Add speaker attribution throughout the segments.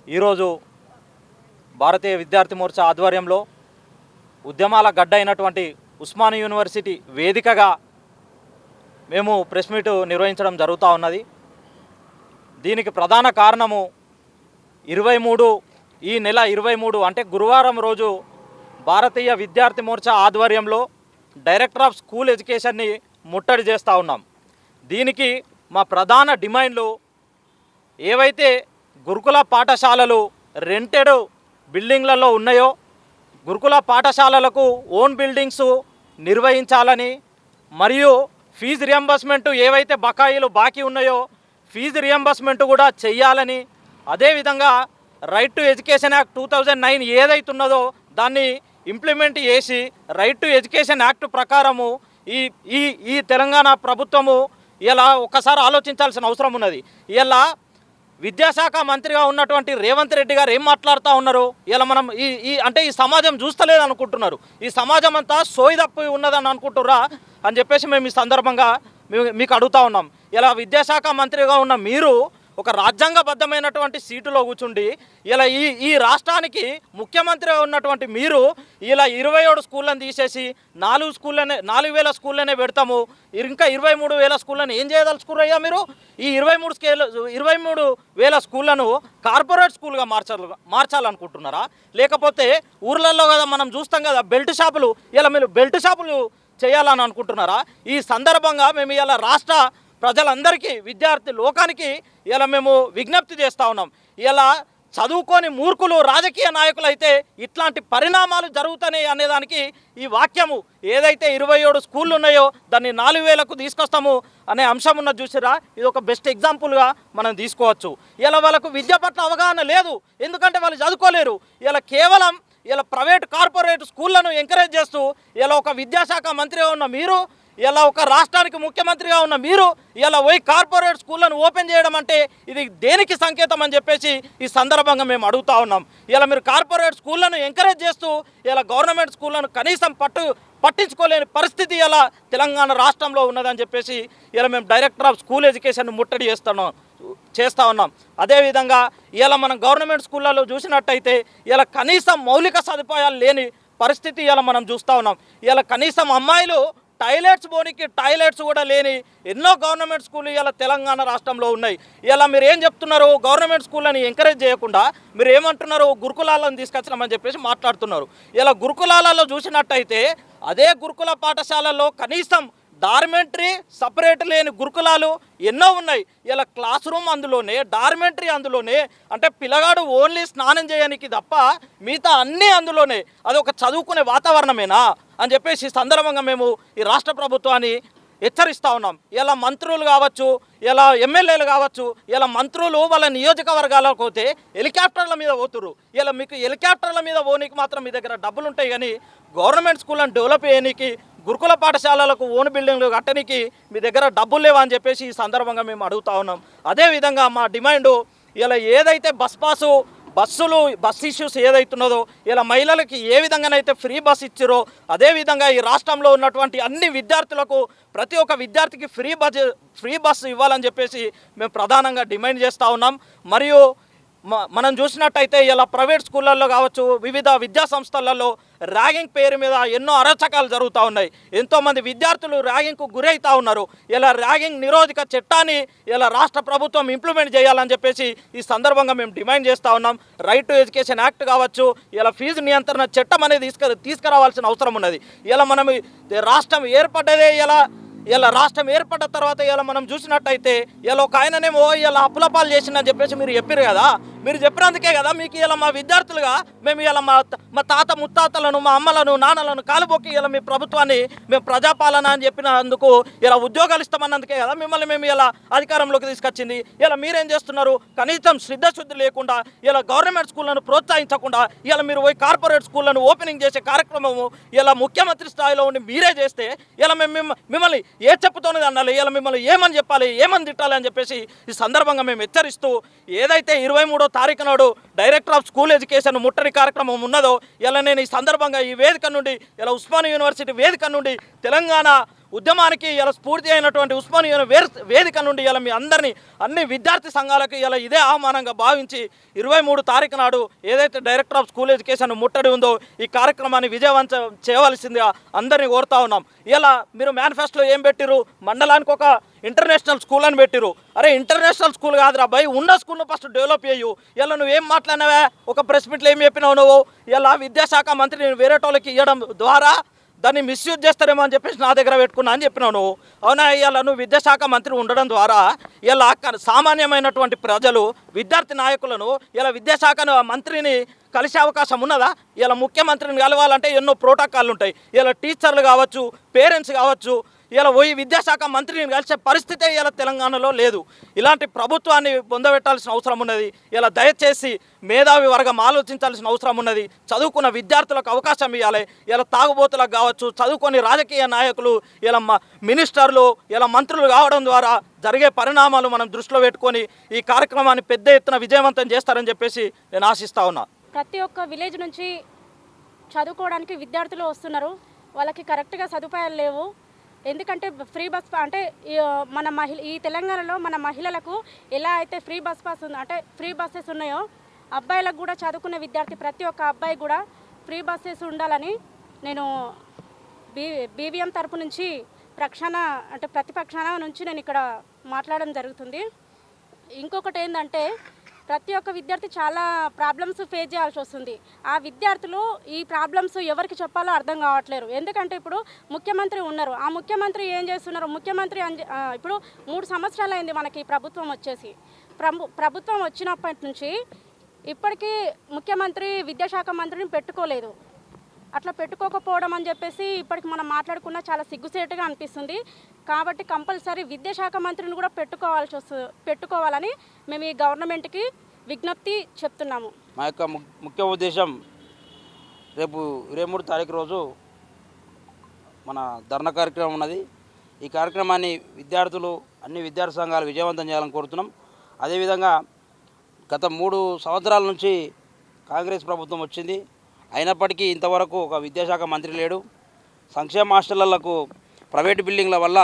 Speaker 1: ఈరోజు భారతీయ విద్యార్థి మోర్చా ఆధ్వర్యంలో ఉద్యమాల గడ్డ అయినటువంటి ఉస్మానియా యూనివర్సిటీ వేదికగా మేము ప్రెస్ మీట్ నిర్వహించడం జరుగుతూ ఉన్నది. దీనికి ప్రధాన కారణము 23 ఈ నెల 23 అంటే గురువారం రోజు భారతీయ విద్యార్థి మోర్చా ఆధ్వర్యంలో డైరెక్టర్ ఆఫ్ స్కూల్ ఎడ్యుకేషన్ని ముట్టడి చేస్తూ ఉన్నాం. దీనికి మా ప్రధాన డిమాండ్లు ఏవైతే గురుకుల పాఠశాలలు రెంటెడ్ బిల్డింగ్లలో ఉన్నాయో గురుకుల పాఠశాలలకు ఓన్ బిల్డింగ్స్ నిర్వహించాలని, మరియు ఫీజు రియంబర్స్మెంట్ ఏవైతే బకాయిలు బాకీ ఉన్నాయో ఫీజు రియంబర్స్మెంట్ కూడా చెయ్యాలని, అదేవిధంగా రైట్ టు ఎడ్యుకేషన్ యాక్ట్ 2009 ఏదైతున్నదో దాన్ని ఇంప్లిమెంట్ చేసి రైట్ టు ఎడ్యుకేషన్ యాక్ట్ ప్రకారము ఈ ఈ ఈ తెలంగాణ ప్రభుత్వము ఇలా ఒక్కసారి ఆలోచించాల్సిన అవసరం ఉన్నది. ఇలా విద్యాశాఖ మంత్రిగా ఉన్నటువంటి రేవంత్ రెడ్డి గారు ఏం మాట్లాడుతూ ఉన్నారు? ఇలా మనం ఈ సమాజం చూస్తలేదు అనుకుంటున్నారు. ఈ సమాజం అంతా సోయిదప్పి ఉన్నదని అనుకుంటుర్రా అని చెప్పేసి మేము ఈ సందర్భంగా మీకు అడుగుతూ ఉన్నాం. ఇలా విద్యాశాఖ మంత్రిగా ఉన్న మీరు ఒక రాజ్యాంగబద్ధమైనటువంటి సీటులో కూర్చుండి ఇలా ఈ రాష్ట్రానికి ముఖ్యమంత్రిగా ఉన్నటువంటి మీరు ఇలా 27 స్కూళ్ళని తీసేసి 4,000 స్కూళ్ళనే పెడతాము, ఇంకా 23,000 స్కూళ్ళని ఏం చేయదలుచుకున్నాయ్యా మీరు? ఈ 23,000 స్కూళ్ళను కార్పొరేట్ స్కూల్గా మార్చాలనుకుంటున్నారా? లేకపోతే ఊర్లలో కదా మనం చూస్తాం కదా బెల్ట్ షాపులు, ఇలా మీరు బెల్ట్ షాపులు చేయాలని అనుకుంటున్నారా? ఈ సందర్భంగా మేము ఇలా రాష్ట్ర ప్రజలందరికీ విద్యార్థి లోకానికి ఇలా మేము విజ్ఞప్తి చేస్తూ ఉన్నాం. ఇలా చదువుకొని మూర్ఖులు రాజకీయ నాయకులు అయితే ఇట్లాంటి పరిణామాలు జరుగుతున్నాయి అనేదానికి ఈ వాక్యము ఏదైతే 27 స్కూళ్ళు ఉన్నాయో దాన్ని 4,000కు తీసుకొస్తాము అనే అంశం ఉన్నది చూసిరా, ఇది ఒక బెస్ట్ ఎగ్జాంపుల్గా మనం తీసుకోవచ్చు. ఇలా వాళ్ళకు విద్య పట్ల అవగాహన లేదు, ఎందుకంటే వాళ్ళు చదువుకోలేరు. ఇలా కేవలం ఇలా ప్రైవేట్ కార్పొరేట్ స్కూళ్ళను ఎంకరేజ్ చేస్తూ ఇలా ఒక విద్యాశాఖ మంత్రిగా ఉన్న మీరు, ఇలా ఒక రాష్ట్రానికి ముఖ్యమంత్రిగా ఉన్న మీరు ఇలా పోయి కార్పొరేట్ స్కూళ్ళను ఓపెన్ చేయడం అంటే ఇది దేనికి సంకేతం అని చెప్పేసి ఈ సందర్భంగా మేము అడుగుతూ ఉన్నాం. ఇలా మీరు కార్పొరేట్ స్కూళ్ళను ఎంకరేజ్ చేస్తూ ఇలా గవర్నమెంట్ స్కూళ్ళను కనీసం పట్టించుకోలేని పరిస్థితి ఇలా తెలంగాణ రాష్ట్రంలో ఉన్నదని చెప్పేసి ఇలా మేము డైరెక్టర్ ఆఫ్ స్కూల్ ఎడ్యుకేషన్ ముట్టడి చేస్తూ ఉన్నాం. అదేవిధంగా ఇలా మనం గవర్నమెంట్ స్కూళ్ళలో చూసినట్టయితే ఇలా కనీసం మౌలిక సదుపాయాలు లేని పరిస్థితి ఇలా మనం చూస్తూ ఉన్నాం. ఇలా కనీసం అమ్మాయిలు టాయిలెట్స్ కూడా లేని ఎన్నో గవర్నమెంట్ స్కూళ్ళు ఇలా తెలంగాణ రాష్ట్రంలో ఉన్నాయి. ఇలా మీరు ఏం చెప్తున్నారు? గవర్నమెంట్ స్కూళ్ళని ఎంకరేజ్ చేయకుండా మీరు ఏమంటున్నారు? గురుకులాలను తీసుకొచ్చినామని చెప్పేసి మాట్లాడుతున్నారు. ఇలా గురుకులాలలో చూసినట్టయితే అదే గురుకుల పాఠశాలల్లో కనీసం డార్మెంటరీ సపరేట్ లేని గురుకులాలు ఎన్నో ఉన్నాయి. ఇలా క్లాస్ రూమ్ అందులోనే, డార్మెంటరీ అందులోనే, అంటే పిల్లగాడు ఓన్లీ స్నానం చేయడానికి తప్ప మిగతా అన్నీ అందులోనే. అది ఒక చదువుకునే వాతావరణమేనా అని చెప్పేసి సందర్భంగా మేము ఈ రాష్ట్ర ప్రభుత్వాన్ని హెచ్చరిస్తూ ఉన్నాం. ఇలా మంత్రులు కావచ్చు, ఇలా ఎమ్మెల్యేలు కావచ్చు, ఇలా మంత్రులు వాళ్ళ నియోజకవర్గాలకు పోతే హెలికాప్టర్ల మీద పోతురు. ఇలా మీకు హెలికాప్టర్ల మీద పోనీకి మాత్రం మీ దగ్గర డబ్బులు ఉంటాయి, కానీ గవర్నమెంట్ స్కూళ్ళని డెవలప్ చేయడానికి గురుకుల పాఠశాలలకు ఓన్ బిల్డింగ్లు కట్టడానికి మీ దగ్గర డబ్బులు లేవా అని చెప్పేసి ఈ సందర్భంగా మేము అడుగుతూ ఉన్నాం. అదేవిధంగా మా డిమాండు ఇలా ఏదైతే బస్ ఇష్యూస్ ఏదైతున్నదో ఇలా మహిళలకి ఏ విధంగానైతే ఫ్రీ బస్ ఇచ్చారో అదేవిధంగా ఈ రాష్ట్రంలో ఉన్నటువంటి అన్ని విద్యార్థులకు ప్రతి ఒక్క విద్యార్థికి ఫ్రీ బస్సు ఇవ్వాలని చెప్పేసి మేము ప్రధానంగా డిమాండ్ చేస్తూ ఉన్నాం. మరియు మనం చూసినట్టయితే ఇలా ప్రైవేట్ స్కూళ్ళల్లో కావచ్చు, వివిధ విద్యా సంస్థలలో ర్యాగింగ్ పేరు మీద ఎన్నో అరాచకాలు జరుగుతూ ఉన్నాయి. ఎంతోమంది విద్యార్థులు ర్యాగింగ్కు గురవుతూ ఉన్నారు. ఇలా ర్యాగింగ్ నిరోధక చట్టాన్ని ఇలా రాష్ట్ర ప్రభుత్వం ఇంప్లిమెంట్ చేయాలని చెప్పేసి ఈ సందర్భంగా మేము డిమాండ్ చేస్తూ ఉన్నాం. రైట్ టు ఎడ్యుకేషన్ యాక్ట్ కావచ్చు, ఇలా ఫీజు నియంత్రణ చట్టం అనేది తీసుకురావాల్సిన అవసరం ఉన్నది. ఇలా మనం రాష్ట్రం ఏర్పడ్డదే ఇలా రాష్ట్రం ఏర్పడ్డ తర్వాత ఇలా మనం చూసినట్టయితే ఇలా ఒక ఆయననేమో ఇలా అప్పులపాలు చేసిందని చెప్పేసి మీరు చెప్పారు కదా. మీరు చెప్పినందుకే కదా మీకు ఇలా మా విద్యార్థులుగా మేము ఇలా మా తాత ముత్తాతలను, మా అమ్మలను, నాన్నలను కాలుబొక్కి ఇలా మీ ప్రభుత్వాన్ని మేము ప్రజాపాలన అని చెప్పినందుకు ఇలా ఉద్యోగాలు ఇస్తామన్నందుకే కదా మిమ్మల్ని మేము ఇలా అధికారంలోకి తీసుకొచ్చింది. ఇలా మీరేం చేస్తున్నారు? కనీసం శ్రద్ధశుద్ధి లేకుండా ఇలా గవర్నమెంట్ స్కూళ్ళను ప్రోత్సహించకుండా ఇలా మీరు పోయి కార్పొరేట్ స్కూళ్ళను ఓపెనింగ్ చేసే కార్యక్రమము ఇలా ముఖ్యమంత్రి స్థాయిలో ఉండి మీరే చేస్తే ఇలా మేము మిమ్మల్ని ఏ చెప్పుతోనే అనాలి? ఇలా మిమ్మల్ని ఏమని చెప్పాలి, ఏమని తిట్టాలి అని చెప్పేసి ఈ సందర్భంగా మేము హెచ్చరిస్తూ ఏదైతే 23వ తారీఖు నాడు డైరెక్టర్ ఆఫ్ స్కూల్ ఎడ్యుకేషన్ ముట్టడి కార్యక్రమం ఉన్నదో ఇలా నేను ఈ సందర్భంగా ఈ వేదిక నుండి ఇలా ఉస్మానియా యూనివర్సిటీ వేదిక నుండి తెలంగాణ ఉద్యమానికి ఇలా స్ఫూర్తి అయినటువంటి ఉస్మానియా వేదిక నుండి ఇలా మీ అందరినీ అన్ని విద్యార్థి సంఘాలకు ఇలా ఇదే ఆహ్వానంగా భావించి 23 తారీఖు నాడు ఏదైతే డైరెక్టర్ ఆఫ్ స్కూల్ ఎడ్యుకేషన్ ముట్టడి ఉందో ఈ కార్యక్రమాన్ని విజయవంతం చేయవలసిందిగా అందరినీ కోరుతా ఉన్నాం. ఇలా మీరు మేనిఫెస్టోలో ఏం పెట్టిరు, మండలానికి ఒక ఇంటర్నేషనల్ స్కూల్ అని పెట్టిరు. అరే ఇంటర్నేషనల్ స్కూల్ కాదురా భయ్, ఉన్న స్కూల్ను ఫస్ట్ డెవలప్ చేయు. ఇలా నువ్వేం మాట్లాడినావా, ఒక ప్రెస్ మీట్లో ఏం చెప్పినావు నువ్వు, ఇలా విద్యాశాఖ మంత్రిని వేరేటోళ్ళకి ఇవ్వడం ద్వారా దాన్ని మిస్యూజ్ చేస్తారేమో అని చెప్పేసి నా దగ్గర పెట్టుకున్నా అని చెప్పినావు నువ్వు. అవునా, ఇలా నువ్వు విద్యాశాఖ మంత్రి ఉండడం ద్వారా ఇలా సామాన్యమైనటువంటి ప్రజలు విద్యార్థి నాయకులను ఇలా విద్యాశాఖ మంత్రిని కలిసే అవకాశం ఉన్నదా? ఇలా ముఖ్యమంత్రిని కలవాలంటే ఎన్నో ప్రోటోకాల్లు ఉంటాయి. ఇలా టీచర్లు కావచ్చు, పేరెంట్స్ కావచ్చు, ఇలా పోయి విద్యాశాఖ మంత్రిని కలిసే పరిస్థితే ఇలా తెలంగాణలో లేదు. ఇలాంటి ప్రభుత్వాన్ని పొందబెట్టాల్సిన అవసరం ఉన్నది. ఇలా దయచేసి మేధావి వర్గం ఆలోచించాల్సిన అవసరం ఉన్నది. చదువుకున్న విద్యార్థులకు అవకాశం ఇవ్వాలి. ఇలా తాగుబోతులకు కావచ్చు, చదువుకొని రాజకీయ నాయకులు ఇలా మినిస్టర్లు ఇలా మంత్రులు కావడం ద్వారా జరిగే పరిణామాలు మనం దృష్టిలో పెట్టుకొని ఈ కార్యక్రమాన్ని పెద్ద ఎత్తున విజయవంతం చేస్తారని చెప్పేసి నేను ఆశిస్తా ఉన్నా.
Speaker 2: ప్రతి ఒక్క విలేజ్ నుంచి చదువుకోవడానికి విద్యార్థులు వస్తున్నారు. వాళ్ళకి కరెక్ట్గా సదుపాయాలు లేవు. ఎందుకంటే ఫ్రీ బస్ అంటే ఈ తెలంగాణలో మన మహిళలకు ఎలా అయితే ఫ్రీ బస్ పాస్ ఉంది అంటే ఫ్రీ బస్సెస్ ఉన్నాయో అబ్బాయిలకు కూడా చదువుకునే విద్యార్థి ప్రతి ఒక్క అబ్బాయి కూడా ఫ్రీ బస్సెస్ ఉండాలని నేను బీవీఎం తరపు నుంచి ప్రతిపక్షాన నుంచి నేను ఇక్కడ మాట్లాడడం జరుగుతుంది. ఇంకొకటి ఏంటంటే ప్రతి ఒక్క విద్యార్థి చాలా ప్రాబ్లమ్స్ ఫేస్ చేయాల్సి వస్తుంది. ఆ విద్యార్థులు ఈ ప్రాబ్లమ్స్ ఎవరికి చెప్పాలో అర్థం కావట్లేరు. ఎందుకంటే ఇప్పుడు ముఖ్యమంత్రి ఉన్నారు, ఆ ముఖ్యమంత్రి ఏం చేస్తున్నారు, ముఖ్యమంత్రి ఇప్పుడు 3 సంవత్సరాలు అయింది మనకి ప్రభుత్వం వచ్చేసి. ప్రభుత్వం వచ్చినప్పటి నుంచి ఇప్పటికీ ముఖ్యమంత్రి విద్యాశాఖ మంత్రిని పెట్టుకోలేదు. అట్లా పెట్టుకోకపోవడం అని చెప్పేసి ఇప్పటికి మనం మాట్లాడుకున్నా చాలా సిగ్గుసేటుగా అనిపిస్తుంది. కాబట్టి కంపల్సరీ విద్యాశాఖ మంత్రిని కూడా పెట్టుకోవాలని మేము ఈ గవర్నమెంట్కి విజ్ఞప్తి చెప్తున్నాము.
Speaker 3: మా యొక్క ముఖ్య ఉద్దేశం రేపు 23 తారీఖు రోజు మన ధర్నా కార్యక్రమం ఉన్నది. ఈ కార్యక్రమాన్ని విద్యార్థులు అన్ని విద్యార్థి సంఘాలు విజయవంతం చేయాలని కోరుతున్నాం. అదేవిధంగా గత 3 సంవత్సరాల నుంచి కాంగ్రెస్ ప్రభుత్వం వచ్చింది, అయినప్పటికీ ఇంతవరకు ఒక విద్యాశాఖ మంత్రి లేడు. సంక్షేమ హాస్టళ్లకు ప్రైవేటు బిల్డింగ్ల వల్ల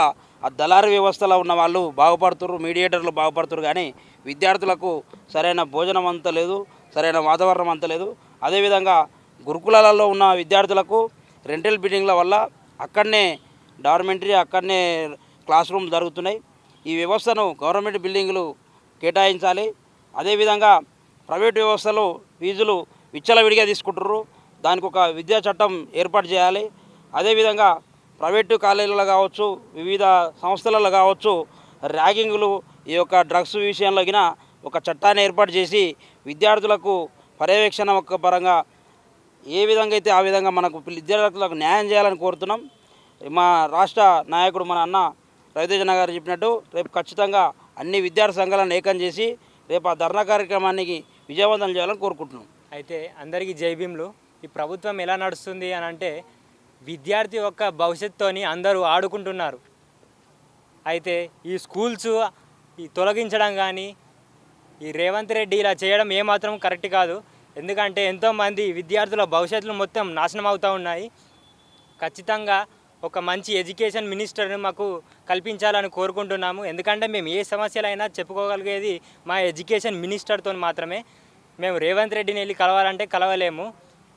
Speaker 3: ఆ దళారీ వ్యవస్థలో ఉన్న వాళ్ళు బాగుపడుతున్నారు, మీడియేటర్లు బాగుపడుతున్నారు, కానీ విద్యార్థులకు సరైన భోజనం అంత లేదు, సరైన వాతావరణం అంత లేదు. అదేవిధంగా గురుకులాలలో ఉన్న విద్యార్థులకు రెంటల్ బిల్డింగ్ల వల్ల అక్కడనే డార్మెంటరీ, అక్కడనే క్లాస్ రూమ్ జరుగుతున్నాయి. ఈ వ్యవస్థను గవర్నమెంట్ బిల్డింగులు కేటాయించాలి. అదేవిధంగా ప్రైవేటు వ్యవస్థలు ఫీజులు విచ్చలవిడిగా తీసుకుంటున్నారు. దానికి ఒక విద్యా చట్టం ఏర్పాటు చేయాలి. అదేవిధంగా ప్రైవేటు కాలేజీలలో కావచ్చు, వివిధ సంస్థలలో కావచ్చు ర్యాగింగులు, ఈ యొక్క డ్రగ్స్ విషయంలో గిన ఒక చట్టాన్ని ఏర్పాటు చేసి విద్యార్థులకు పర్యవేక్షణ ఒక పరంగా ఏ విధంగా అయితే ఆ విధంగా మనకు విద్యార్థులకు న్యాయం చేయాలని కోరుతున్నాం. మా రాష్ట్ర నాయకుడు మన అన్న రవితేజన్న గారు చెప్పినట్టు రేపు ఖచ్చితంగా అన్ని విద్యార్థి సంఘాలను ఏకం చేసి రేపు ఆ ధర్నా కార్యక్రమానికి విజయవంతం చేయాలని కోరుకుంటున్నాం.
Speaker 4: అయితే అందరికీ జై భీమ్లు. ఈ ప్రభుత్వం ఎలా నడుస్తుంది అని అంటే విద్యార్థి యొక్క భవిష్యత్తుని అందరూ ఆడుకుంటున్నారు. అయితే ఈ స్కూల్స్ ఈ తొలగించడం కానీ ఈ రేవంత్ రెడ్డి ఇలా చేయడం ఏమాత్రం కరెక్ట్ కాదు. ఎందుకంటే ఎంతోమంది విద్యార్థుల భవిష్యత్తులు మొత్తం నాశనం అవుతూ ఉన్నాయి. ఖచ్చితంగా ఒక మంచి ఎడ్యుకేషన్ మినిస్టర్ని మాకు కల్పించాలని కోరుకుంటున్నాము. ఎందుకంటే మేము ఏ సమస్యలైనా చెప్పుకోగలిగేది మా ఎడ్యుకేషన్ మినిస్టర్తో మాత్రమే. మేము రేవంత్ రెడ్డిని వెళ్ళి కలవాలంటే కలవలేము.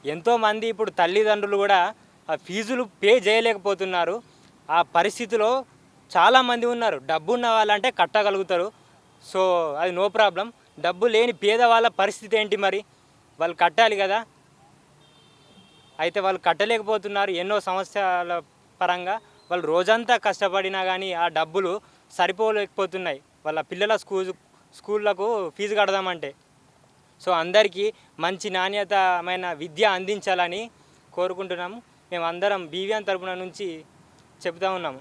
Speaker 4: ఎంతోమంది ఇప్పుడు తల్లిదండ్రులు కూడా ఆ ఫీజులు పే చేయలేకపోతున్నారు. ఆ పరిస్థితిలో చాలామంది ఉన్నారు. డబ్బు ఉన్న వాళ్ళంటే కట్టగలుగుతారు, సో అది నో ప్రాబ్లం. డబ్బు లేని పేదవాళ్ళ పరిస్థితి ఏంటి మరి? వాళ్ళు కట్టాలి కదా. అయితే వాళ్ళు కట్టలేకపోతున్నారు. ఎన్నో సమస్యల పరంగా వాళ్ళు రోజంతా కష్టపడినా కానీ ఆ డబ్బులు సరిపోలేకపోతున్నాయి వాళ్ళ పిల్లల స్కూళ్ళకు ఫీజు కడదామంటే. సో అందరికీ మంచి నాణ్యతమైన విద్య అందించాలని కోరుకుంటున్నాము. మేము అందరం బీవీఎం తరపున నుంచి చెప్తా ఉన్నాము.